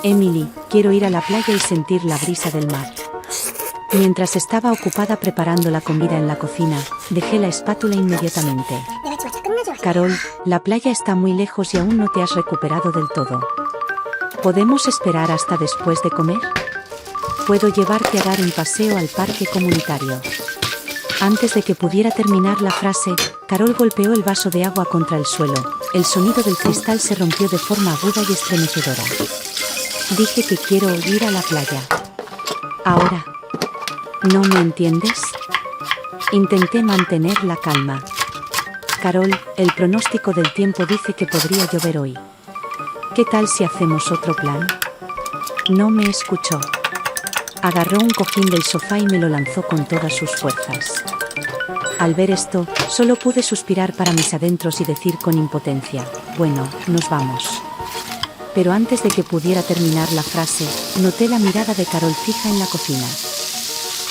Emily, quiero ir a la playa y sentir la brisa del mar. Mientras estaba ocupada preparando la comida en la cocina, dejé la espátula inmediatamente. Carol, la playa está muy lejos y aún no te has recuperado del todo. ¿Podemos esperar hasta después de comer? Puedo llevarte a dar un paseo al parque comunitario. Antes de que pudiera terminar la frase, Carol golpeó el vaso de agua contra el suelo. El sonido del cristal se rompió de forma aguda y estremecedora. Dije que quiero ir a la playa. Ahora. ¿No me entiendes? Intenté mantener la calma. Carol, el pronóstico del tiempo dice que podría llover hoy. ¿Qué tal si hacemos otro plan? No me escuchó. Agarró un cojín del sofá y me lo lanzó con todas sus fuerzas. Al ver esto, solo pude suspirar para mis adentros y decir con impotencia, bueno, nos vamos. Pero antes de que pudiera terminar la frase, noté la mirada de Carol fija en la cocina.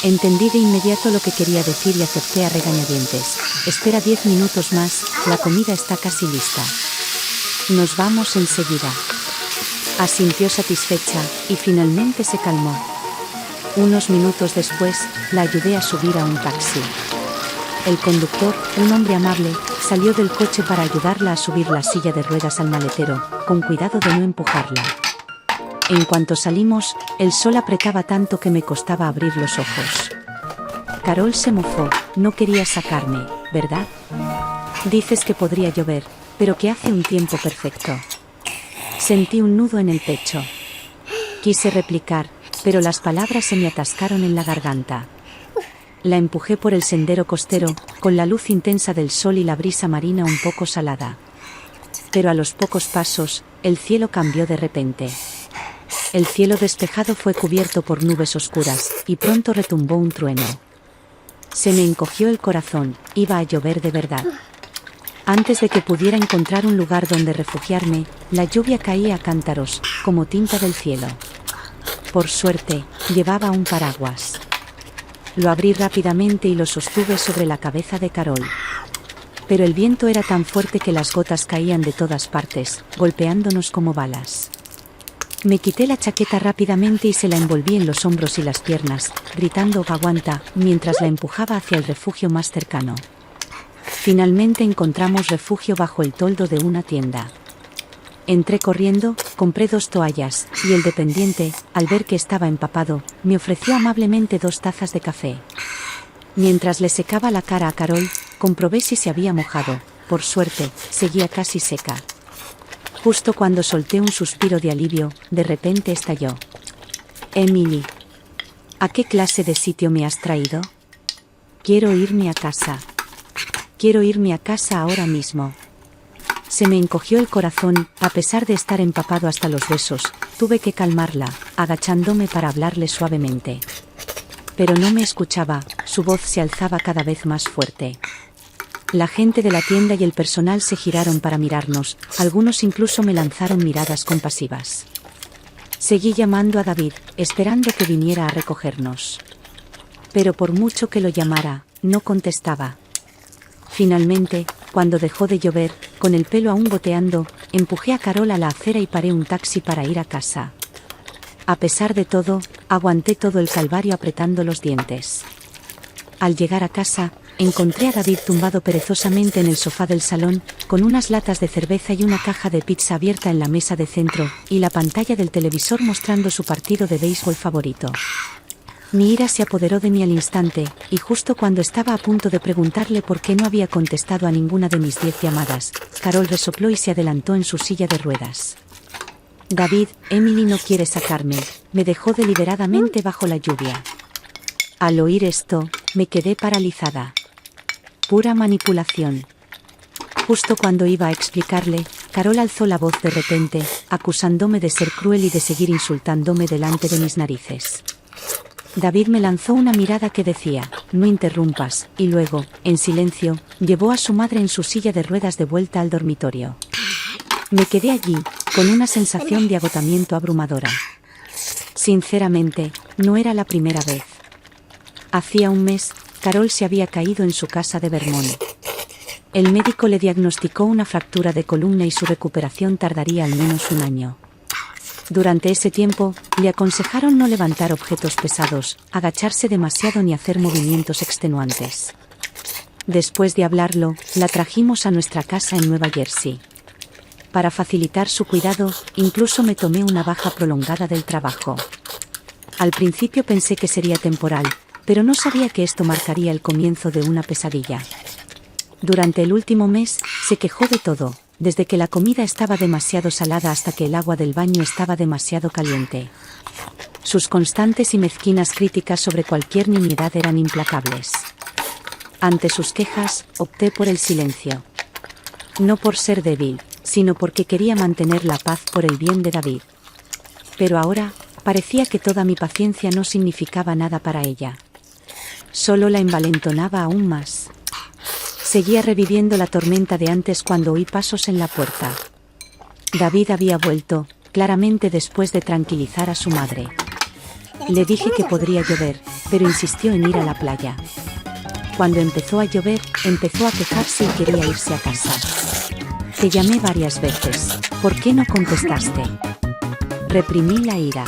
Entendí de inmediato lo que quería decir y acepté a regañadientes. Espera 10 minutos más, la comida está casi lista. Nos vamos enseguida. Asintió satisfecha, y finalmente se calmó. Unos minutos después, la ayudé a subir a un taxi. El conductor, un hombre amable, salió del coche para ayudarla a subir la silla de ruedas al maletero, con cuidado de no empujarla. En cuanto salimos, el sol apretaba tanto que me costaba abrir los ojos. Carol se mofó, no quería sacarme, ¿verdad? Dices que podría llover, pero que hace un tiempo perfecto. Sentí un nudo en el pecho. Quise replicar, pero las palabras se me atascaron en la garganta. La empujé por el sendero costero, con la luz intensa del sol y la brisa marina un poco salada. Pero a los pocos pasos, el cielo cambió de repente. El cielo despejado fue cubierto por nubes oscuras, y pronto retumbó un trueno. Se me encogió el corazón, iba a llover de verdad. Antes de que pudiera encontrar un lugar donde refugiarme, la lluvia caía a cántaros, como tinta del cielo. Por suerte, llevaba un paraguas. Lo abrí rápidamente y lo sostuve sobre la cabeza de Carol. Pero el viento era tan fuerte que las gotas caían de todas partes, golpeándonos como balas. Me quité la chaqueta rápidamente y se la envolví en los hombros y las piernas, gritando «aguanta», mientras la empujaba hacia el refugio más cercano. Finalmente encontramos refugio bajo el toldo de una tienda. Entré corriendo, compré 2 toallas, y el dependiente, al ver que estaba empapado, me ofreció amablemente 2 tazas de café. Mientras le secaba la cara a Carol, comprobé si se había mojado. Por suerte, seguía casi seca. Justo cuando solté un suspiro de alivio, de repente estalló. Emily, ¿a qué clase de sitio me has traído? Quiero irme a casa. Quiero irme a casa ahora mismo. Se me encogió el corazón, a pesar de estar empapado hasta los huesos, tuve que calmarla, agachándome para hablarle suavemente. Pero no me escuchaba, su voz se alzaba cada vez más fuerte. La gente de la tienda y el personal se giraron para mirarnos, algunos incluso me lanzaron miradas compasivas. Seguí llamando a David, esperando que viniera a recogernos. Pero por mucho que lo llamara, no contestaba. Finalmente, cuando dejó de llover, con el pelo aún goteando, empujé a Carol a la acera y paré un taxi para ir a casa. A pesar de todo, aguanté todo el calvario apretando los dientes. Al llegar a casa, encontré a David tumbado perezosamente en el sofá del salón, con unas latas de cerveza y una caja de pizza abierta en la mesa de centro, y la pantalla del televisor mostrando su partido de béisbol favorito. Mi ira se apoderó de mí al instante, y justo cuando estaba a punto de preguntarle por qué no había contestado a ninguna de mis 10 llamadas, Carol resopló y se adelantó en su silla de ruedas. David, Emily no quiere sacarme, me dejó deliberadamente bajo la lluvia. Al oír esto, me quedé paralizada. Pura manipulación. Justo cuando iba a explicarle, Carol alzó la voz de repente, acusándome de ser cruel y de seguir insultándome delante de mis narices. David me lanzó una mirada que decía, no interrumpas, y luego, en silencio, llevó a su madre en su silla de ruedas de vuelta al dormitorio. Me quedé allí, con una sensación de agotamiento abrumadora. Sinceramente, no era la primera vez. Hacía un mes, Carol se había caído en su casa de Vermont. El médico le diagnosticó una fractura de columna y su recuperación tardaría al menos un año. Durante ese tiempo, le aconsejaron no levantar objetos pesados, agacharse demasiado ni hacer movimientos extenuantes. Después de hablarlo, la trajimos a nuestra casa en Nueva Jersey. Para facilitar su cuidado, incluso me tomé una baja prolongada del trabajo. Al principio pensé que sería temporal, pero no sabía que esto marcaría el comienzo de una pesadilla. Durante el último mes, se quejó de todo, desde que la comida estaba demasiado salada hasta que el agua del baño estaba demasiado caliente. Sus constantes y mezquinas críticas sobre cualquier nimiedad eran implacables. Ante sus quejas, opté por el silencio. No por ser débil, sino porque quería mantener la paz por el bien de David. Pero ahora, parecía que toda mi paciencia no significaba nada para ella. Solo la envalentonaba aún más. Seguía reviviendo la tormenta de antes cuando oí pasos en la puerta. David había vuelto, claramente después de tranquilizar a su madre. Le dije que podría llover, pero insistió en ir a la playa. Cuando empezó a llover, empezó a quejarse y quería irse a casa. Te llamé varias veces. ¿Por qué no contestaste? Reprimí la ira.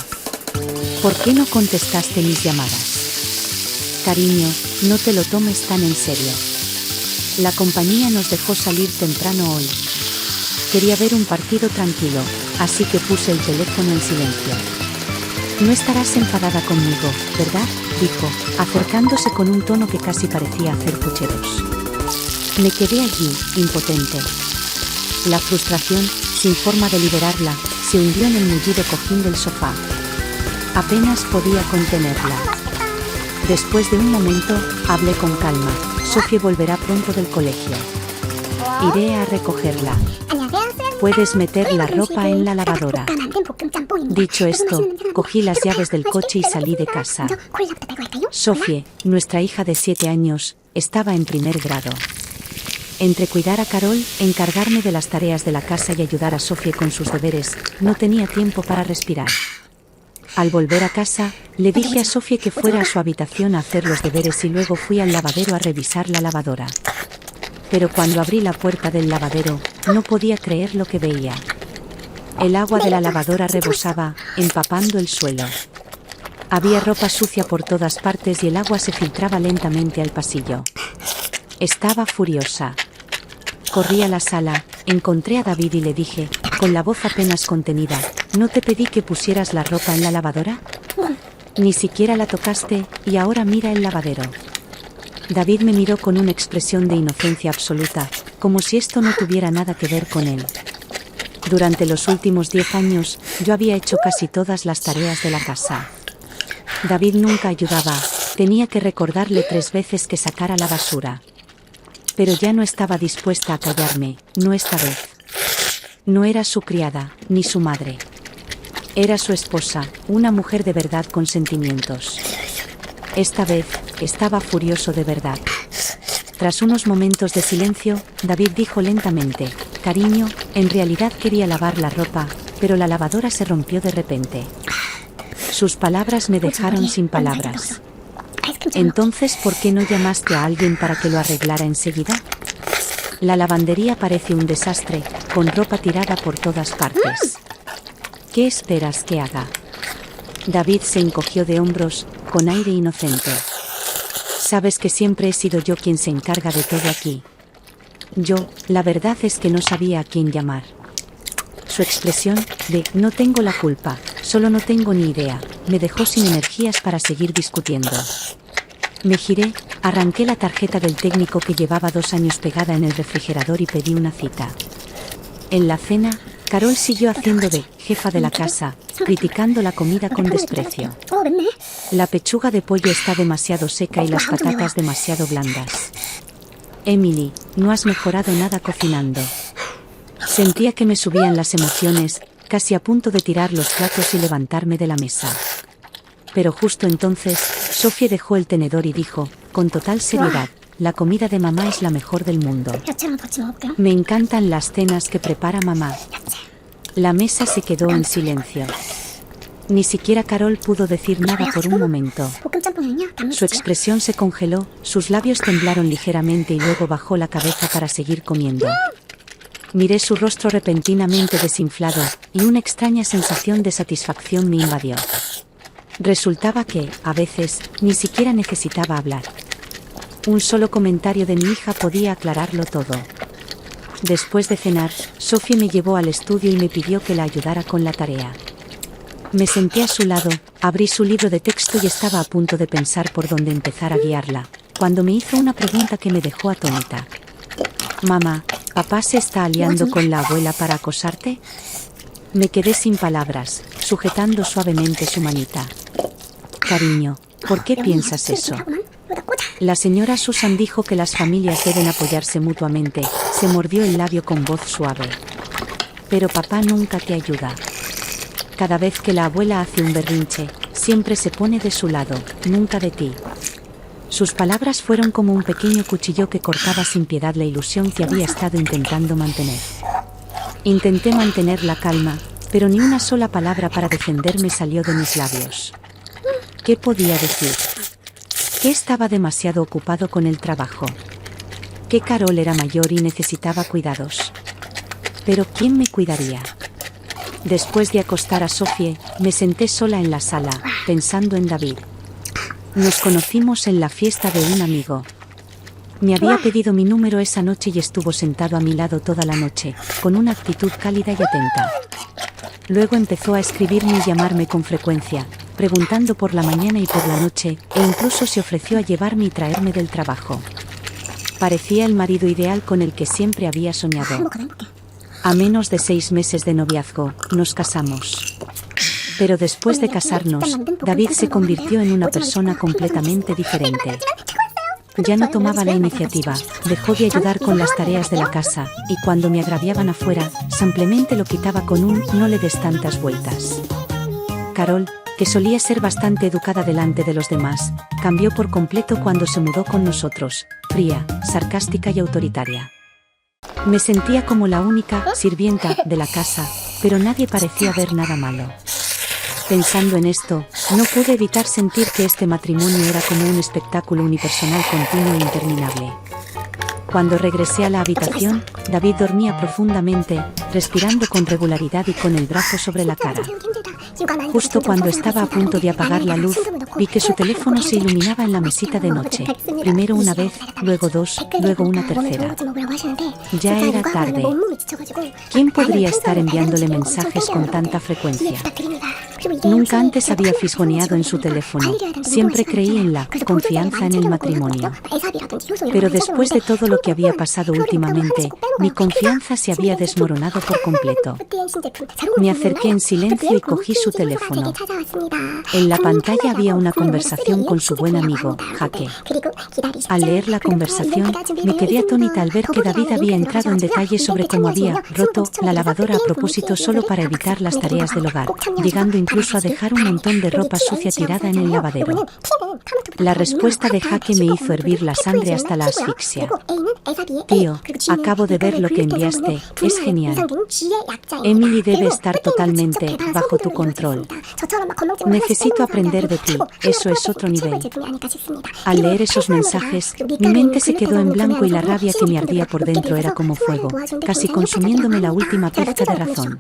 ¿Por qué no contestaste mis llamadas? Cariño, no te lo tomes tan en serio. La compañía nos dejó salir temprano hoy. Quería ver un partido tranquilo, así que puse el teléfono en silencio. No estarás enfadada conmigo, ¿verdad?, dijo, acercándose con un tono que casi parecía hacer pucheros. Me quedé allí, impotente. La frustración, sin forma de liberarla, se hundió en el mullido cojín del sofá. Apenas podía contenerla. Después de un momento, hablé con calma. Sofía volverá pronto del colegio. Iré a recogerla. Puedes meter la ropa en la lavadora. Dicho esto, cogí las llaves del coche y salí de casa. Sofía, nuestra hija de 7 años, estaba en primer grado. Entre cuidar a Carol, encargarme de las tareas de la casa y ayudar a Sofía con sus deberes, no tenía tiempo para respirar. Al volver a casa, le dije a Sofía que fuera a su habitación a hacer los deberes y luego fui al lavadero a revisar la lavadora. Pero cuando abrí la puerta del lavadero, no podía creer lo que veía. El agua de la lavadora rebosaba, empapando el suelo. Había ropa sucia por todas partes y el agua se filtraba lentamente al pasillo. Estaba furiosa. Corrí a la sala, encontré a David y le dije, con la voz apenas contenida, ¿no te pedí que pusieras la ropa en la lavadora? Ni siquiera la tocaste, y ahora mira el lavadero. David me miró con una expresión de inocencia absoluta, como si esto no tuviera nada que ver con él. Durante los últimos 10 años, yo había hecho casi todas las tareas de la casa. David nunca ayudaba, tenía que recordarle 3 veces que sacara la basura. Pero ya no estaba dispuesta a callarme, no esta vez. No era su criada, ni su madre. Era su esposa, una mujer de verdad con sentimientos. Esta vez, estaba furioso de verdad. Tras unos momentos de silencio, David dijo lentamente, cariño, en realidad quería lavar la ropa, pero la lavadora se rompió de repente. Sus palabras me dejaron sin palabras. Entonces, ¿por qué no llamaste a alguien para que lo arreglara enseguida? La lavandería parece un desastre, con ropa tirada por todas partes. ¿Qué esperas que haga? David se encogió de hombros, con aire inocente. Sabes que siempre he sido yo quien se encarga de todo aquí. La verdad es que no sabía a quién llamar. Su expresión, de no tengo la culpa, solo no tengo ni idea, me dejó sin energías para seguir discutiendo. Me giré, arranqué la tarjeta del técnico que llevaba 2 años pegada en el refrigerador y pedí una cita. En la cena, Carol siguió haciendo de jefa de la casa, criticando la comida con desprecio. La pechuga de pollo está demasiado seca y las patatas demasiado blandas. Emily, no has mejorado nada cocinando. Sentía que me subían las emociones, casi a punto de tirar los platos y levantarme de la mesa. Pero justo entonces, Sofía dejó el tenedor y dijo, con total seriedad, la comida de mamá es la mejor del mundo. Me encantan las cenas que prepara mamá. La mesa se quedó en silencio. Ni siquiera Carol pudo decir nada por un momento. Su expresión se congeló, sus labios temblaron ligeramente y luego bajó la cabeza para seguir comiendo. Miré su rostro repentinamente desinflado, y una extraña sensación de satisfacción me invadió. Resultaba que, a veces, ni siquiera necesitaba hablar. Un solo comentario de mi hija podía aclararlo todo. Después de cenar, Sophie me llevó al estudio y me pidió que la ayudara con la tarea. Me senté a su lado, abrí su libro de texto y estaba a punto de pensar por dónde empezar a guiarla, cuando me hizo una pregunta que me dejó atónita. «Mamá, ¿papá se está aliando con la abuela para acosarte?» Me quedé sin palabras, sujetando suavemente su manita. «Cariño, ¿por qué piensas eso?» La señora Susan dijo que las familias deben apoyarse mutuamente. Se mordió el labio con voz suave. «Pero papá nunca te ayuda. Cada vez que la abuela hace un berrinche, siempre se pone de su lado, nunca de ti». Sus palabras fueron como un pequeño cuchillo que cortaba sin piedad la ilusión que había estado intentando mantener. Intenté mantener la calma, pero ni una sola palabra para defenderme salió de mis labios. ¿Qué podía decir? Que estaba demasiado ocupado con el trabajo. Que Carol era mayor y necesitaba cuidados. Pero ¿quién me cuidaría? Después de acostar a Sophie, me senté sola en la sala, pensando en David. Nos conocimos en la fiesta de un amigo. Me había pedido mi número esa noche y estuvo sentado a mi lado toda la noche, con una actitud cálida y atenta. Luego empezó a escribirme y llamarme con frecuencia, preguntando por la mañana y por la noche, e incluso se ofreció a llevarme y traerme del trabajo. Parecía el marido ideal con el que siempre había soñado. A menos de 6 meses de noviazgo, nos casamos. Pero después de casarnos, David se convirtió en una persona completamente diferente. Ya no tomaba la iniciativa, dejó de ayudar con las tareas de la casa, y cuando me agraviaban afuera, simplemente lo quitaba con un «no le des tantas vueltas». Carol, que solía ser bastante educada delante de los demás, cambió por completo cuando se mudó con nosotros, fría, sarcástica y autoritaria. Me sentía como la única sirvienta de la casa, pero nadie parecía ver nada malo. Pensando en esto, no pude evitar sentir que este matrimonio era como un espectáculo unipersonal continuo e interminable. Cuando regresé a la habitación, David dormía profundamente, respirando con regularidad y con el brazo sobre la cara. Justo cuando estaba a punto de apagar la luz, vi que su teléfono se iluminaba en la mesita de noche. Primero una vez, luego 2, luego una tercera. Ya era tarde. ¿Quién podría estar enviándole mensajes con tanta frecuencia? Nunca antes había fisgoneado en su teléfono. Siempre creí en la confianza en el matrimonio. Pero después de todo lo que había pasado últimamente, mi confianza se había desmoronado por completo. Me acerqué en silencio y cogí su teléfono. En la pantalla había una conversación con su buen amigo, Jake. Al leer la conversación, me quedé atónita al ver que David había entrado en detalle sobre cómo había roto la lavadora a propósito solo para evitar las tareas del hogar, llegando incluso a dejar un montón de ropa sucia tirada en el lavadero. La respuesta de Jake me hizo hervir la sangre hasta la asfixia. Tío, acabo de ver lo que enviaste, es genial. Emily debe estar totalmente bajo tu control. Necesito aprender de ti, eso es otro nivel. Al leer esos mensajes, mi mente se quedó en blanco y la rabia que me ardía por dentro era como fuego, casi consumiéndome la última pizca de razón.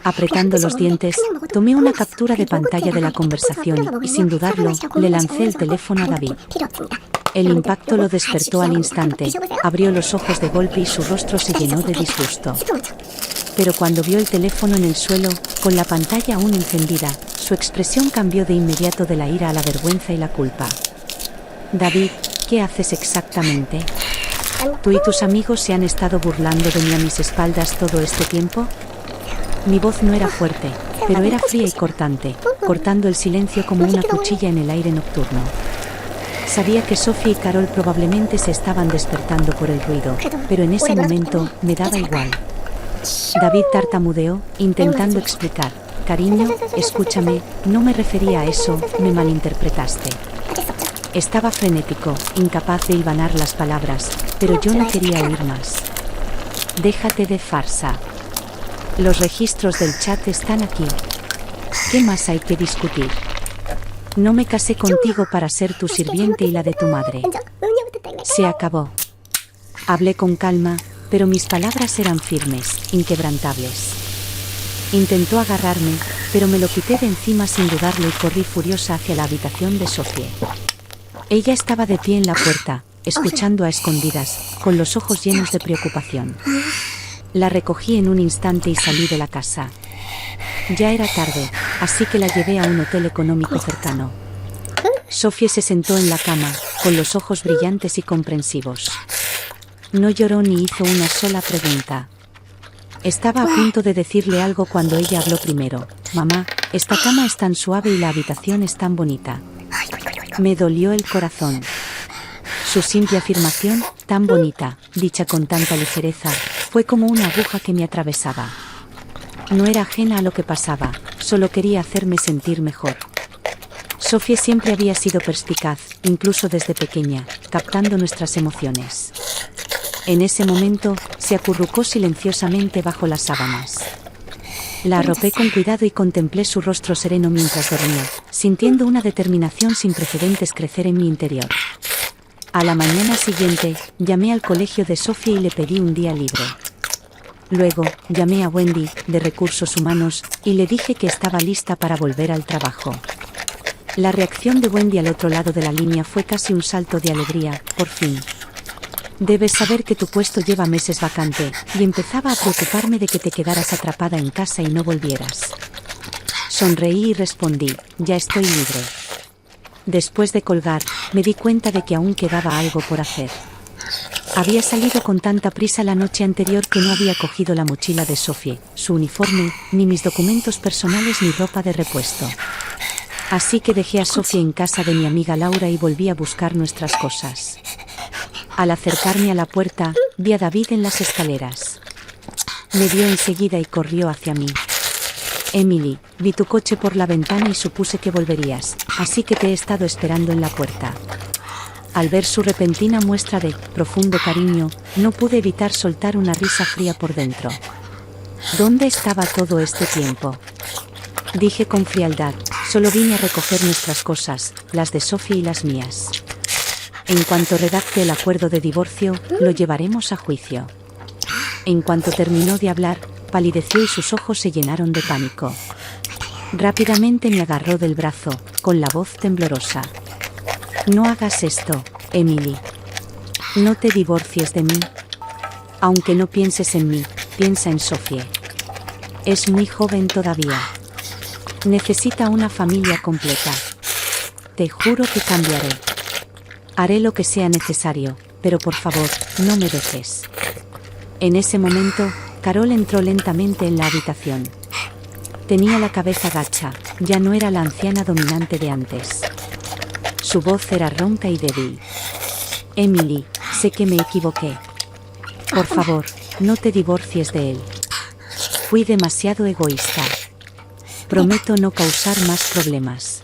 Apretando los dientes, tomé una captura de pantalla de la conversación y sin dudarlo, le lancé el teléfono a David. El impacto lo despertó al instante, abrió los ojos de golpe y su rostro se llenó de disgusto. Pero cuando vio el teléfono en el suelo, con la pantalla aún encendida, su expresión cambió de inmediato de la ira a la vergüenza y la culpa. David, ¿qué haces exactamente? ¿Tú y tus amigos se han estado burlando de mí a mis espaldas todo este tiempo? Mi voz no era fuerte, pero era fría y cortante, cortando el silencio como una cuchilla en el aire nocturno. Sabía que Sophie y Carol probablemente se estaban despertando por el ruido, pero en ese momento me daba igual. David tartamudeó, intentando explicar. Cariño, escúchame, no me refería a eso, me malinterpretaste. Estaba frenético, incapaz de hilvanar las palabras, pero yo no quería oír más. Déjate de farsa. Los registros del chat están aquí. ¿Qué más hay que discutir? No me casé contigo para ser tu sirviente y la de tu madre. Se acabó. Hablé con calma, pero mis palabras eran firmes, inquebrantables. Intentó agarrarme, pero me lo quité de encima sin dudarlo y corrí furiosa hacia la habitación de Sophie. Ella estaba de pie en la puerta, escuchando a escondidas, con los ojos llenos de preocupación. La recogí en un instante y salí de la casa. Ya era tarde, así que la llevé a un hotel económico cercano. Sophie se sentó en la cama, con los ojos brillantes y comprensivos. No lloró ni hizo una sola pregunta. Estaba a punto de decirle algo cuando ella habló primero. Mamá, esta cama es tan suave y la habitación es tan bonita. Me dolió el corazón. Su simple afirmación, tan bonita, dicha con tanta ligereza, fue como una aguja que me atravesaba. No era ajena a lo que pasaba, solo quería hacerme sentir mejor. Sophie siempre había sido perspicaz, incluso desde pequeña, captando nuestras emociones. En ese momento, se acurrucó silenciosamente bajo las sábanas. La arropé con cuidado y contemplé su rostro sereno mientras dormía, sintiendo una determinación sin precedentes crecer en mi interior. A la mañana siguiente, llamé al colegio de Sophie y le pedí un día libre. Luego, llamé a Wendy, de Recursos Humanos, y le dije que estaba lista para volver al trabajo. La reacción de Wendy al otro lado de la línea fue casi un salto de alegría, por fin. Debes saber que tu puesto lleva meses vacante, y empezaba a preocuparme de que te quedaras atrapada en casa y no volvieras. Sonreí y respondí, ya estoy libre. Después de colgar, me di cuenta de que aún quedaba algo por hacer. Había salido con tanta prisa la noche anterior que no había cogido la mochila de Sophie, su uniforme, ni mis documentos personales ni ropa de repuesto. Así que dejé a Sophie en casa de mi amiga Laura y volví a buscar nuestras cosas. Al acercarme a la puerta, vi a David en las escaleras. Me vio enseguida y corrió hacia mí. Emily, vi tu coche por la ventana y supuse que volverías, así que te he estado esperando en la puerta. Al ver su repentina muestra de profundo cariño, no pude evitar soltar una risa fría por dentro. ¿Dónde estaba todo este tiempo? Dije con frialdad, solo vine a recoger nuestras cosas, las de Sophie y las mías. En cuanto redacte el acuerdo de divorcio, lo llevaremos a juicio. En cuanto terminó de hablar, palideció y sus ojos se llenaron de pánico. Rápidamente me agarró del brazo, con la voz temblorosa. No hagas esto, Emily. No te divorcies de mí. Aunque no pienses en mí, piensa en Sophie. Es muy joven todavía. Necesita una familia completa. Te juro que cambiaré. Haré lo que sea necesario, pero por favor, no me dejes. En ese momento, Carol entró lentamente en la habitación. Tenía la cabeza gacha, ya no era la anciana dominante de antes. Su voz era ronca y débil. Emily, sé que me equivoqué. Por favor, no te divorcies de él. Fui demasiado egoísta. Prometo no causar más problemas.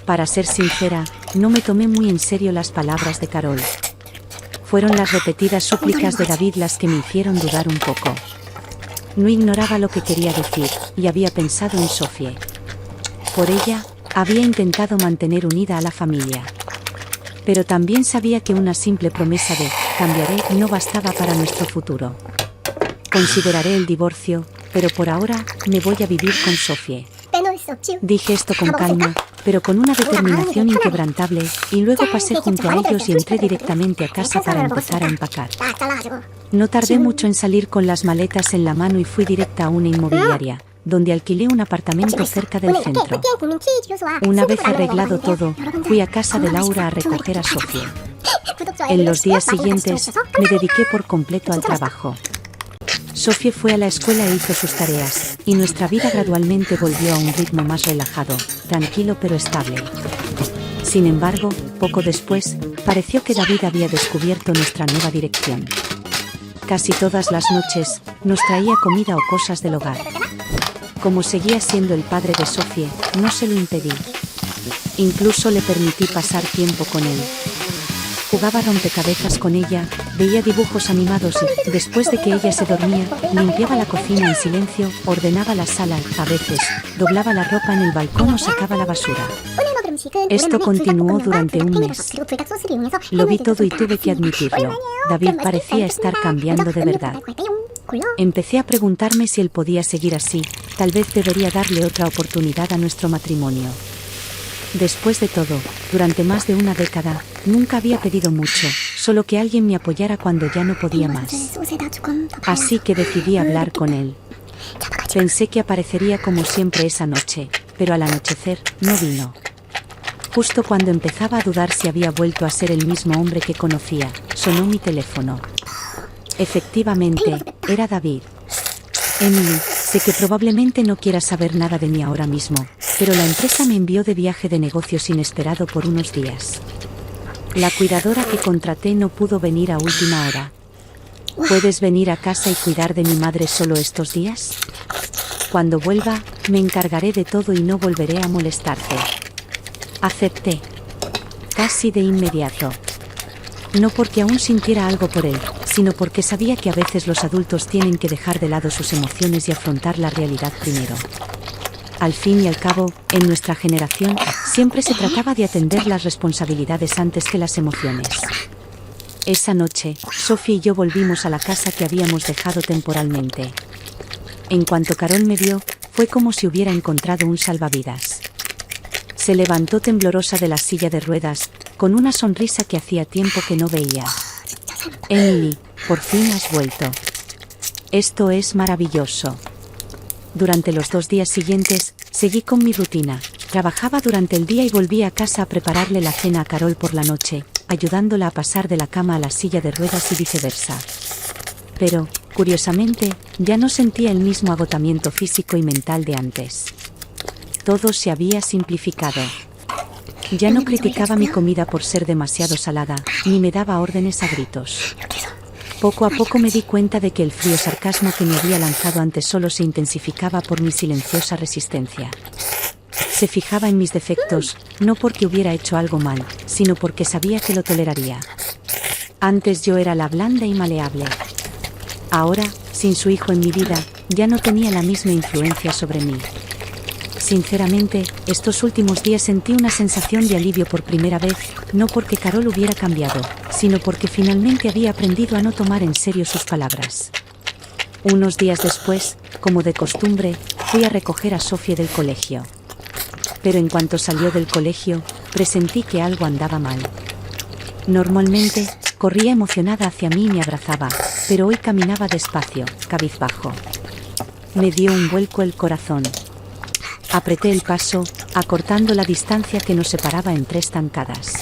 Para ser sincera, no me tomé muy en serio las palabras de Carol. Fueron las repetidas súplicas de David las que me hicieron dudar un poco. No ignoraba lo que quería decir, y había pensado en Sophie. Por ella, había intentado mantener unida a la familia. Pero también sabía que una simple promesa de cambiaré no bastaba para nuestro futuro. Consideraré el divorcio, pero por ahora me voy a vivir con Sophie. Dije esto con calma, pero con una determinación inquebrantable, y luego pasé junto a ellos y entré directamente a casa para empezar a empacar. No tardé mucho en salir con las maletas en la mano y fui directa a una inmobiliaria, donde alquilé un apartamento cerca del centro. Una vez arreglado todo, fui a casa de Laura a recoger a Sophie. En los días siguientes, me dediqué por completo al trabajo. Sophie fue a la escuela e hizo sus tareas, y nuestra vida gradualmente volvió a un ritmo más relajado, tranquilo pero estable. Sin embargo, poco después, pareció que David había descubierto nuestra nueva dirección. Casi todas las noches, nos traía comida o cosas del hogar. Como seguía siendo el padre de Sophie, no se lo impedí. Incluso le permití pasar tiempo con él. Jugaba rompecabezas con ella, veía dibujos animados y, después de que ella se dormía, limpiaba la cocina en silencio, ordenaba la sala, a veces, doblaba la ropa en el balcón o sacaba la basura. Esto continuó durante un mes. Lo vi todo y tuve que admitirlo. David parecía estar cambiando de verdad. Empecé a preguntarme si él podía seguir así. Tal vez debería darle otra oportunidad a nuestro matrimonio. Después de todo, durante más de una década, nunca había pedido mucho, solo que alguien me apoyara cuando ya no podía más. Así que decidí hablar con él. Pensé que aparecería como siempre esa noche, pero al anochecer, no vino. Justo cuando empezaba a dudar si había vuelto a ser el mismo hombre que conocía, sonó mi teléfono. Efectivamente, era David. Emily, sé que probablemente no quieras saber nada de mí ahora mismo, pero la empresa me envió de viaje de negocios inesperado por unos días. La cuidadora que contraté no pudo venir a última hora. ¿Puedes venir a casa y cuidar de mi madre solo estos días? Cuando vuelva, me encargaré de todo y no volveré a molestarte. Acepté. Casi de inmediato. No porque aún sintiera algo por él, sino porque sabía que a veces los adultos tienen que dejar de lado sus emociones y afrontar la realidad primero. Al fin y al cabo, en nuestra generación, siempre se trataba de atender las responsabilidades antes que las emociones. Esa noche, Sophie y yo volvimos a la casa que habíamos dejado temporalmente. En cuanto Carol me vio, fue como si hubiera encontrado un salvavidas. Se levantó temblorosa de la silla de ruedas, con una sonrisa que hacía tiempo que no veía. Emily, por fin has vuelto. Esto es maravilloso. Durante los 2 días siguientes, seguí con mi rutina. Trabajaba durante el día y volví a casa a prepararle la cena a Carol por la noche, ayudándola a pasar de la cama a la silla de ruedas y viceversa. Pero, curiosamente, ya no sentía el mismo agotamiento físico y mental de antes. Todo se había simplificado. Ya no criticaba mi comida por ser demasiado salada, ni me daba órdenes a gritos. Poco a poco me di cuenta de que el frío sarcasmo que me había lanzado antes solo se intensificaba por mi silenciosa resistencia. Se fijaba en mis defectos, no porque hubiera hecho algo mal, sino porque sabía que lo toleraría. Antes yo era la blanda y maleable. Ahora, sin su hijo en mi vida, ya no tenía la misma influencia sobre mí. Sinceramente, estos últimos días sentí una sensación de alivio por primera vez, no porque Carol hubiera cambiado, sino porque finalmente había aprendido a no tomar en serio sus palabras. Unos días después, como de costumbre, fui a recoger a Sophie del colegio. Pero en cuanto salió del colegio, presentí que algo andaba mal. Normalmente, corría emocionada hacia mí y me abrazaba, pero hoy caminaba despacio, cabizbajo. Me dio un vuelco el corazón. Apreté el paso, acortando la distancia que nos separaba en 3 zancadas.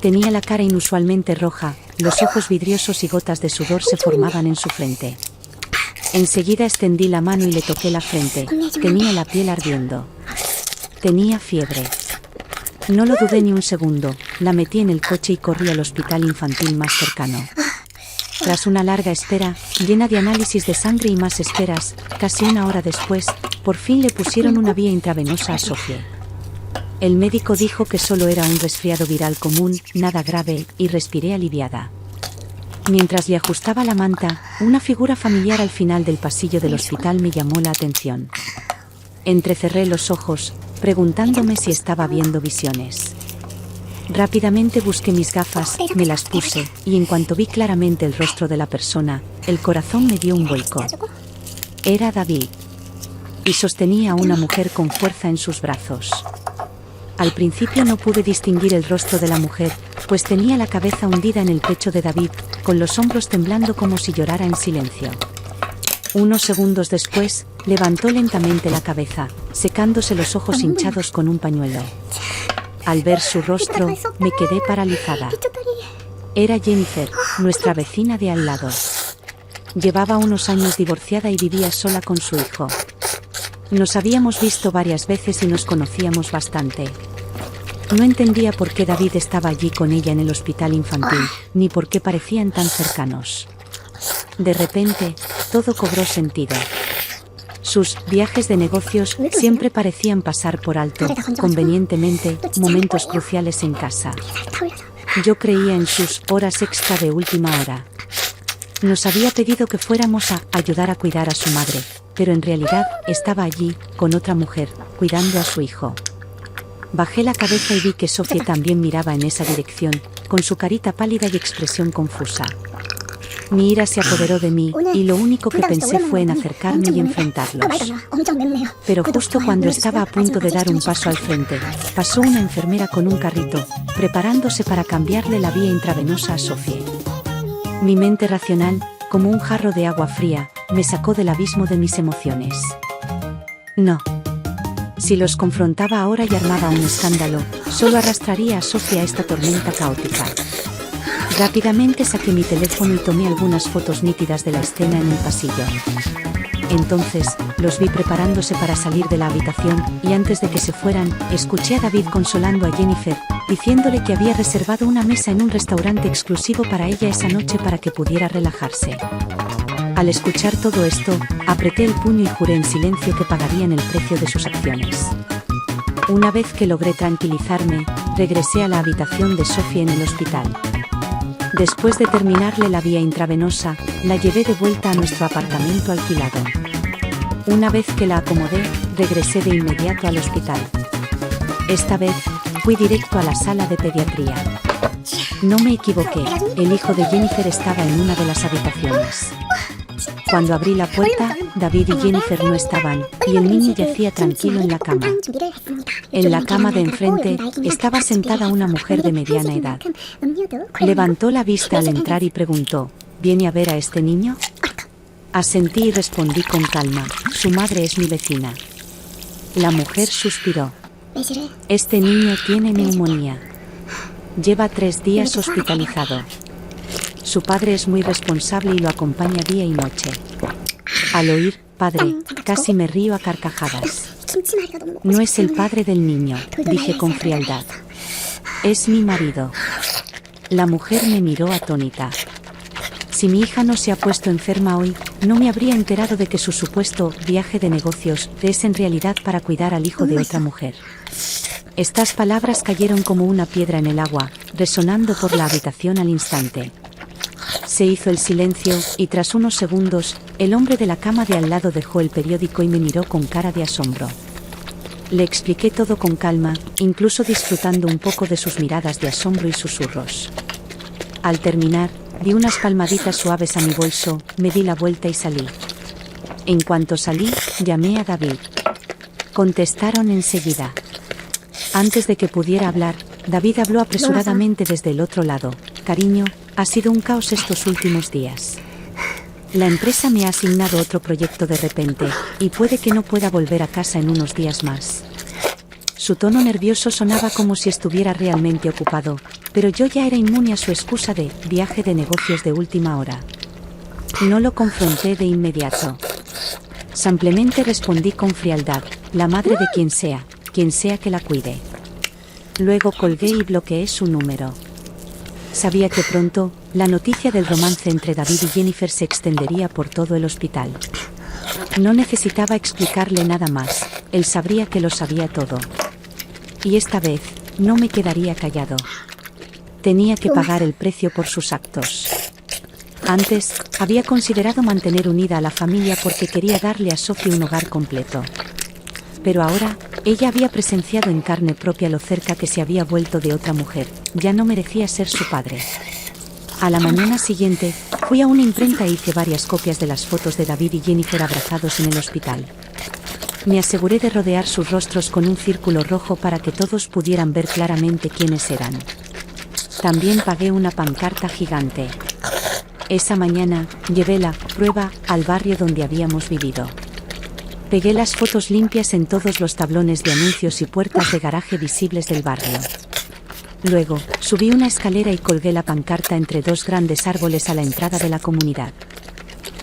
Tenía la cara inusualmente roja, los ojos vidriosos y gotas de sudor se formaban en su frente. Enseguida extendí la mano y le toqué la frente. Tenía la piel ardiendo. Tenía fiebre. No lo dudé ni un segundo, la metí en el coche y corrí al hospital infantil más cercano. Tras una larga espera, llena de análisis de sangre y más esperas, casi 1 hora después, por fin le pusieron una vía intravenosa a Sophie. El médico dijo que solo era un resfriado viral común, nada grave, y respiré aliviada. Mientras le ajustaba la manta, una figura familiar al final del pasillo del hospital me llamó la atención. Entrecerré los ojos, preguntándome si estaba viendo visiones. Rápidamente busqué mis gafas, me las puse, y en cuanto vi claramente el rostro de la persona, el corazón me dio un vuelco. Era David. Y sostenía a una mujer con fuerza en sus brazos. Al principio no pude distinguir el rostro de la mujer, pues tenía la cabeza hundida en el pecho de David, con los hombros temblando como si llorara en silencio. Unos segundos después, levantó lentamente la cabeza, secándose los ojos hinchados con un pañuelo. Al ver su rostro, me quedé paralizada. Era Jennifer, nuestra vecina de al lado. Llevaba unos años divorciada y vivía sola con su hijo. Nos habíamos visto varias veces y nos conocíamos bastante. No entendía por qué David estaba allí con ella en el hospital infantil, ni por qué parecían tan cercanos. De repente, todo cobró sentido. Sus viajes de negocios siempre parecían pasar por alto, convenientemente, momentos cruciales en casa. Yo creía en sus horas extra de última hora. Nos había pedido que fuéramos a ayudar a cuidar a su madre, pero en realidad estaba allí, con otra mujer, cuidando a su hijo. Bajé la cabeza y vi que Sophie también miraba en esa dirección, con su carita pálida y expresión confusa. Mi ira se apoderó de mí, y lo único que pensé fue en acercarme y enfrentarlos. Pero justo cuando estaba a punto de dar un paso al frente, pasó una enfermera con un carrito, preparándose para cambiarle la vía intravenosa a Sophie. Mi mente racional, como un jarro de agua fría, me sacó del abismo de mis emociones. No. Si los confrontaba ahora y armaba un escándalo, solo arrastraría a Sophie a esta tormenta caótica. Rápidamente saqué mi teléfono y tomé algunas fotos nítidas de la escena en el pasillo. Entonces, los vi preparándose para salir de la habitación, y antes de que se fueran, escuché a David consolando a Jennifer, diciéndole que había reservado una mesa en un restaurante exclusivo para ella esa noche para que pudiera relajarse. Al escuchar todo esto, apreté el puño y juré en silencio que pagarían el precio de sus acciones. Una vez que logré tranquilizarme, regresé a la habitación de Sophie en el hospital. Después de terminarle la vía intravenosa, la llevé de vuelta a nuestro apartamento alquilado. Una vez que la acomodé, regresé de inmediato al hospital. Esta vez, fui directo a la sala de pediatría. No me equivoqué, el hijo de Jennifer estaba en una de las habitaciones. Cuando abrí la puerta, David y Jennifer no estaban, y el niño yacía tranquilo en la cama. En la cama de enfrente, estaba sentada una mujer de mediana edad. Levantó la vista al entrar y preguntó, ¿viene a ver a este niño? Asentí y respondí con calma, su madre es mi vecina. La mujer suspiró. Este niño tiene neumonía. Lleva 3 días hospitalizado. Su padre es muy responsable y lo acompaña día y noche. Al oír padre, casi me río a carcajadas. No es el padre del niño, dije con frialdad. Es mi marido. La mujer me miró atónita. Si mi hija no se ha puesto enferma hoy, no me habría enterado de que su supuesto viaje de negocios es en realidad para cuidar al hijo de otra mujer. Estas palabras cayeron como una piedra en el agua, resonando por la habitación al instante. Se hizo el silencio, y tras unos segundos, el hombre de la cama de al lado dejó el periódico y me miró con cara de asombro. Le expliqué todo con calma, incluso disfrutando un poco de sus miradas de asombro y susurros. Al terminar, di unas palmaditas suaves a mi bolso, me di la vuelta y salí. En cuanto salí, llamé a David. Contestaron enseguida. Antes de que pudiera hablar, David habló apresuradamente desde el otro lado. Cariño, ha sido un caos estos últimos días. La empresa me ha asignado otro proyecto de repente, y puede que no pueda volver a casa en unos días más. Su tono nervioso sonaba como si estuviera realmente ocupado, pero yo ya era inmune a su excusa de viaje de negocios de última hora. No lo confronté de inmediato. Simplemente respondí con frialdad, la madre de quien sea que la cuide. Luego colgué y bloqueé su número. Sabía que pronto, la noticia del romance entre David y Jennifer se extendería por todo el hospital. No necesitaba explicarle nada más, él sabría que lo sabía todo. Y esta vez, no me quedaría callado. Tenía que pagar el precio por sus actos. Antes, había considerado mantener unida a la familia porque quería darle a Sophie un hogar completo. Pero ahora, ella había presenciado en carne propia lo cerca que se había vuelto de otra mujer, ya no merecía ser su padre. A la mañana siguiente, fui a una imprenta e hice varias copias de las fotos de David y Jennifer abrazados en el hospital. Me aseguré de rodear sus rostros con un círculo rojo para que todos pudieran ver claramente quiénes eran. También pagué una pancarta gigante. Esa mañana, llevé la prueba al barrio donde habíamos vivido. Pegué las fotos limpias en todos los tablones de anuncios y puertas de garaje visibles del barrio. Luego, subí una escalera y colgué la pancarta entre 2 grandes árboles a la entrada de la comunidad.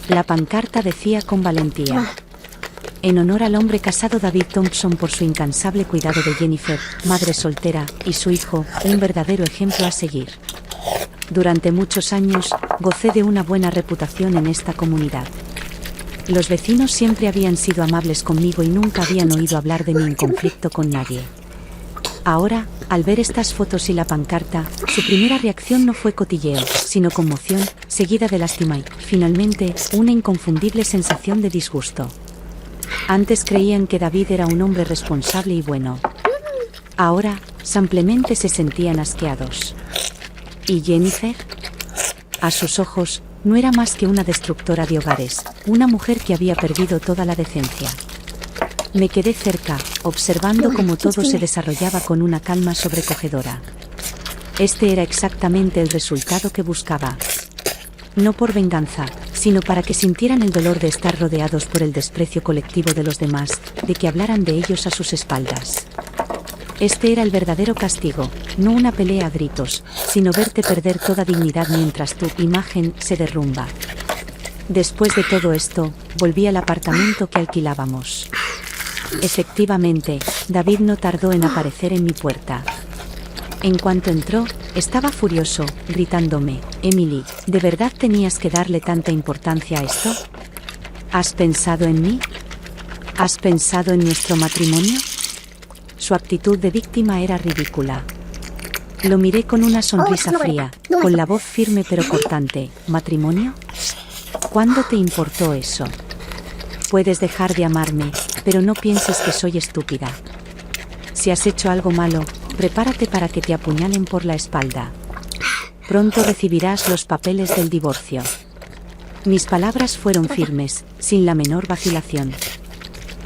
La pancarta decía con valentía: en honor al hombre casado David Thompson por su incansable cuidado de Jennifer, madre soltera, y su hijo, un verdadero ejemplo a seguir. Durante muchos años, gocé de una buena reputación en esta comunidad. Los vecinos siempre habían sido amables conmigo y nunca habían oído hablar de mí en conflicto con nadie. Ahora, al ver estas fotos y la pancarta, su primera reacción no fue cotilleo, sino conmoción, seguida de lástima y, finalmente, una inconfundible sensación de disgusto. Antes creían que David era un hombre responsable y bueno. Ahora, simplemente se sentían asqueados. ¿Y Jennifer? A sus ojos, no era más que una destructora de hogares, una mujer que había perdido toda la decencia. Me quedé cerca, observando cómo todo se desarrollaba con una calma sobrecogedora. Este era exactamente el resultado que buscaba. No por venganza, sino para que sintieran el dolor de estar rodeados por el desprecio colectivo de los demás, de que hablaran de ellos a sus espaldas. Este era el verdadero castigo, no una pelea a gritos, sino verte perder toda dignidad mientras tu imagen se derrumba. Después de todo esto, volví al apartamento que alquilábamos. Efectivamente, David no tardó en aparecer en mi puerta. En cuanto entró, estaba furioso, gritándome: «Emily, ¿de verdad tenías que darle tanta importancia a esto? ¿Has pensado en mí? ¿Has pensado en nuestro matrimonio?». Su actitud de víctima era ridícula. Lo miré con una sonrisa fría, con la voz firme pero cortante. «¿Matrimonio? ¿Cuándo te importó eso? Puedes dejar de amarme, pero no pienses que soy estúpida. Si has hecho algo malo, prepárate para que te apuñalen por la espalda. Pronto recibirás los papeles del divorcio». Mis palabras fueron firmes, sin la menor vacilación.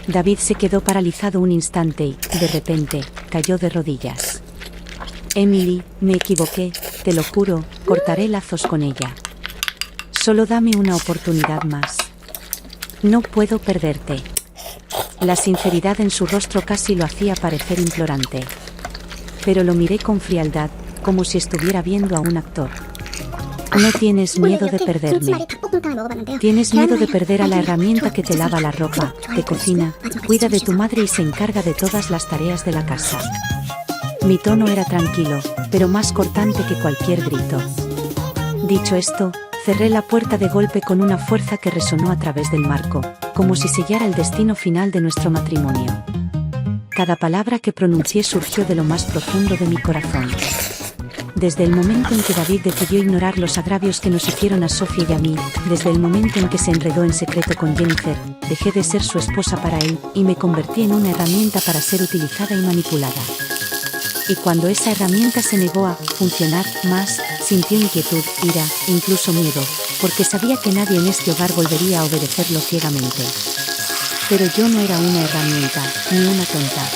David se quedó paralizado un instante y, de repente, cayó de rodillas. «Emily, me equivoqué, te lo juro, cortaré lazos con ella. Solo dame una oportunidad más. No puedo perderte». La sinceridad en su rostro casi lo hacía parecer implorante. Pero lo miré con frialdad, como si estuviera viendo a un actor. «No tienes miedo de perderme. Tienes miedo de perder a la herramienta que te lava la ropa, te cocina, cuida de tu madre y se encarga de todas las tareas de la casa». Mi tono era tranquilo, pero más cortante que cualquier grito. Dicho esto, cerré la puerta de golpe con una fuerza que resonó a través del marco, como si sellara el destino final de nuestro matrimonio. Cada palabra que pronuncié surgió de lo más profundo de mi corazón. Desde el momento en que David decidió ignorar los agravios que nos hicieron a Sophie y a mí, desde el momento en que se enredó en secreto con Jennifer, dejé de ser su esposa para él, y me convertí en una herramienta para ser utilizada y manipulada. Y cuando esa herramienta se negó a funcionar más, sintió inquietud, ira, incluso miedo, porque sabía que nadie en este hogar volvería a obedecerlo ciegamente. Pero yo no era una herramienta, ni una tonta.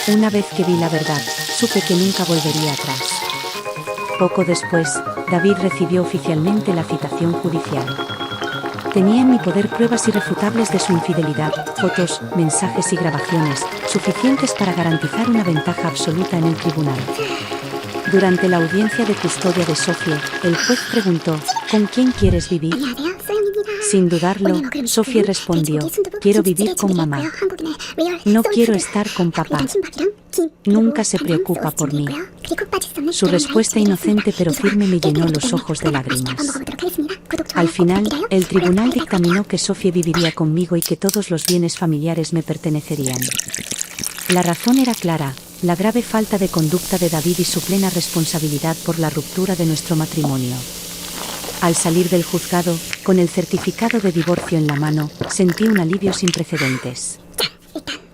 Una vez que vi la verdad, supe que nunca volvería atrás. Poco después, David recibió oficialmente la citación judicial. Tenía en mi poder pruebas irrefutables de su infidelidad, fotos, mensajes y grabaciones, suficientes para garantizar una ventaja absoluta en el tribunal. Durante la audiencia de custodia de Sophie, el juez preguntó: «¿Con quién quieres vivir?». Sin dudarlo, Sophie respondió: «Quiero vivir con mamá. No quiero estar con papá. Nunca se preocupa por mí». Su respuesta inocente pero firme me llenó los ojos de lágrimas. Al final, el tribunal dictaminó que Sophie viviría conmigo y que todos los bienes familiares me pertenecerían. La razón era clara: la grave falta de conducta de David y su plena responsabilidad por la ruptura de nuestro matrimonio. Al salir del juzgado, con el certificado de divorcio en la mano, sentí un alivio sin precedentes.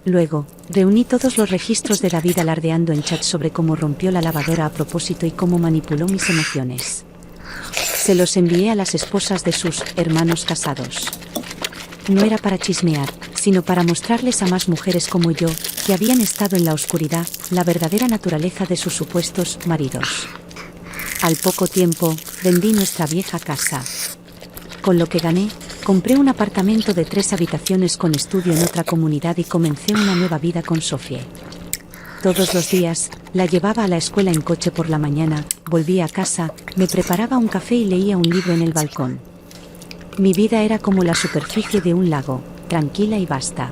Luego, reuní todos los registros de David alardeando en chat sobre cómo rompió la lavadora a propósito y cómo manipuló mis emociones. Se los envié a las esposas de sus hermanos casados. No era para chismear, sino para mostrarles a más mujeres como yo, que habían estado en la oscuridad, la verdadera naturaleza de sus supuestos maridos. Al poco tiempo, vendí nuestra vieja casa. Con lo que gané, compré un apartamento de 3 habitaciones con estudio en otra comunidad y comencé una nueva vida con Sophie. Todos los días, la llevaba a la escuela en coche por la mañana, volvía a casa, me preparaba un café y leía un libro en el balcón. Mi vida era como la superficie de un lago, tranquila y vasta.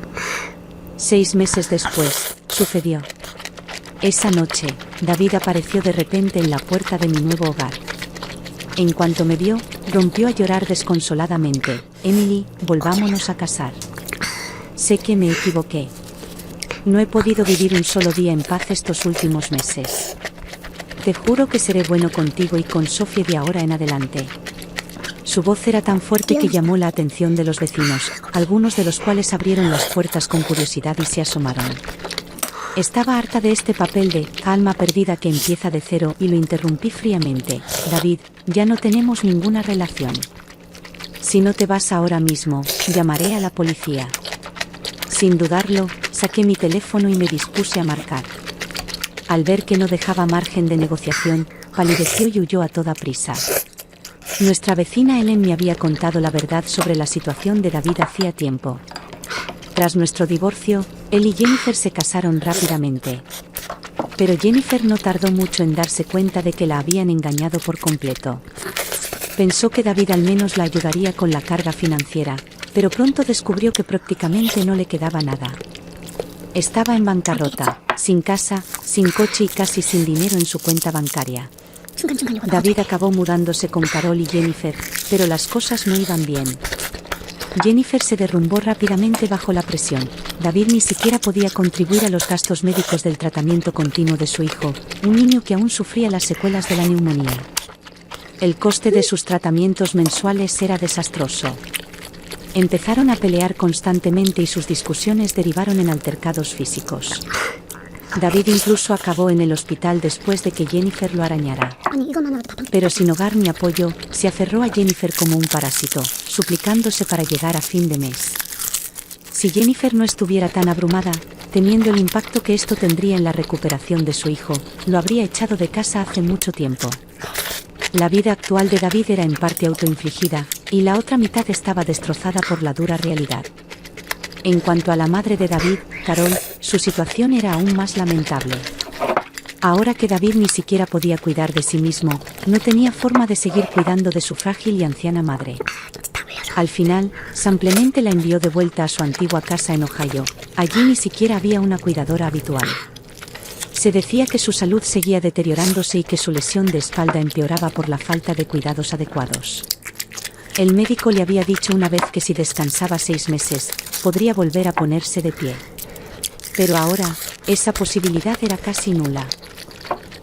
6 meses después, sucedió. Esa noche, David apareció de repente en la puerta de mi nuevo hogar. En cuanto me vio, rompió a llorar desconsoladamente. «Emily, volvámonos a casar. Sé que me equivoqué. No he podido vivir un solo día en paz estos últimos meses. Te juro que seré bueno contigo y con Sophie de ahora en adelante». Su voz era tan fuerte que llamó la atención de los vecinos, algunos de los cuales abrieron las puertas con curiosidad y se asomaron. Estaba harta de este papel de alma perdida que empieza de cero y lo interrumpí fríamente. David, ya no tenemos ninguna relación. Si no te vas ahora mismo, llamaré a la policía. Sin dudarlo, saqué mi teléfono y me dispuse a marcar. Al ver que no dejaba margen de negociación, palideció y huyó a toda prisa. Nuestra vecina Ellen me había contado la verdad sobre la situación de David hacía tiempo. Tras nuestro divorcio, él y Jennifer se casaron rápidamente. Pero Jennifer no tardó mucho en darse cuenta de que la habían engañado por completo. Pensó que David al menos la ayudaría con la carga financiera, pero pronto descubrió que prácticamente no le quedaba nada. Estaba en bancarrota, sin casa, sin coche y casi sin dinero en su cuenta bancaria. David acabó mudándose con Carol y Jennifer, pero las cosas no iban bien. Jennifer se derrumbó rápidamente bajo la presión. David ni siquiera podía contribuir a los gastos médicos del tratamiento continuo de su hijo, un niño que aún sufría las secuelas de la neumonía. El coste de sus tratamientos mensuales era desastroso. Empezaron a pelear constantemente y sus discusiones derivaron en altercados físicos. David incluso acabó en el hospital después de que Jennifer lo arañara. Pero sin hogar ni apoyo, se aferró a Jennifer como un parásito, suplicándose para llegar a fin de mes. Si Jennifer no estuviera tan abrumada, temiendo el impacto que esto tendría en la recuperación de su hijo, lo habría echado de casa hace mucho tiempo. La vida actual de David era en parte autoinfligida, y la otra mitad estaba destrozada por la dura realidad. En cuanto a la madre de David, Carol, su situación era aún más lamentable. Ahora que David ni siquiera podía cuidar de sí mismo, no tenía forma de seguir cuidando de su frágil y anciana madre. Al final, simplemente la envió de vuelta a su antigua casa en Ohio. Allí ni siquiera había una cuidadora habitual. Se decía que su salud seguía deteriorándose y que su lesión de espalda empeoraba por la falta de cuidados adecuados. El médico le había dicho una vez que si descansaba 6 meses, podría volver a ponerse de pie. Pero ahora, esa posibilidad era casi nula.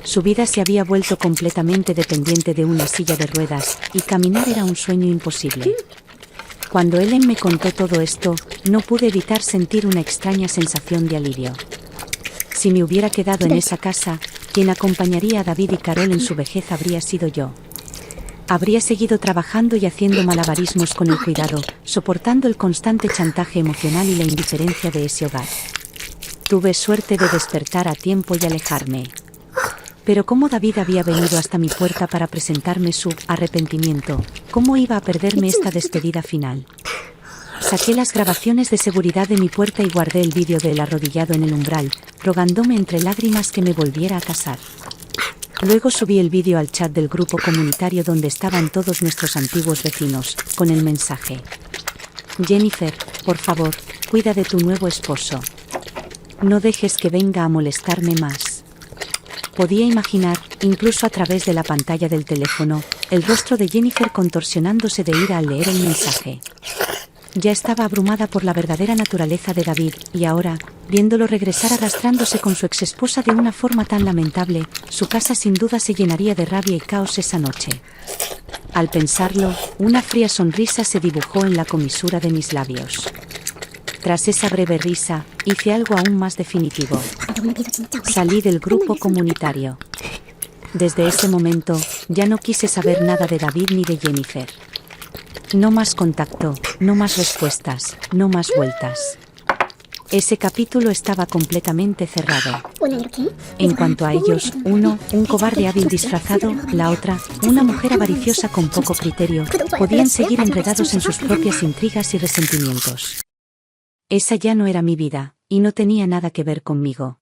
Su vida se había vuelto completamente dependiente de una silla de ruedas, y caminar era un sueño imposible. Cuando Ellen me contó todo esto, no pude evitar sentir una extraña sensación de alivio. Si me hubiera quedado en esa casa, quien acompañaría a David y Carol en su vejez habría sido yo. Habría seguido trabajando y haciendo malabarismos con el cuidado, soportando el constante chantaje emocional y la indiferencia de ese hogar. Tuve suerte de despertar a tiempo y alejarme. Pero ¿cómo David había venido hasta mi puerta para presentarme su arrepentimiento? ¿Cómo iba a perderme esta despedida final? Saqué las grabaciones de seguridad de mi puerta y guardé el vídeo de él arrodillado en el umbral, rogándome entre lágrimas que me volviera a casar. Luego subí el vídeo al chat del grupo comunitario donde estaban todos nuestros antiguos vecinos, con el mensaje: Jennifer, por favor, cuida de tu nuevo esposo. No dejes que venga a molestarme más. Podía imaginar, incluso a través de la pantalla del teléfono, el rostro de Jennifer contorsionándose de ira al leer el mensaje. Ya estaba abrumada por la verdadera naturaleza de David, y ahora, viéndolo regresar arrastrándose con su exesposa de una forma tan lamentable, su casa sin duda se llenaría de rabia y caos esa noche. Al pensarlo, una fría sonrisa se dibujó en la comisura de mis labios. Tras esa breve risa, hice algo aún más definitivo. Salí del grupo comunitario. Desde ese momento, ya no quise saber nada de David ni de Jennifer. No más contacto, no más respuestas, no más vueltas. Ese capítulo estaba completamente cerrado. En cuanto a ellos, uno, un cobarde hábil disfrazado, la otra, una mujer avariciosa con poco criterio, podían seguir enredados en sus propias intrigas y resentimientos. Esa ya no era mi vida, y no tenía nada que ver conmigo.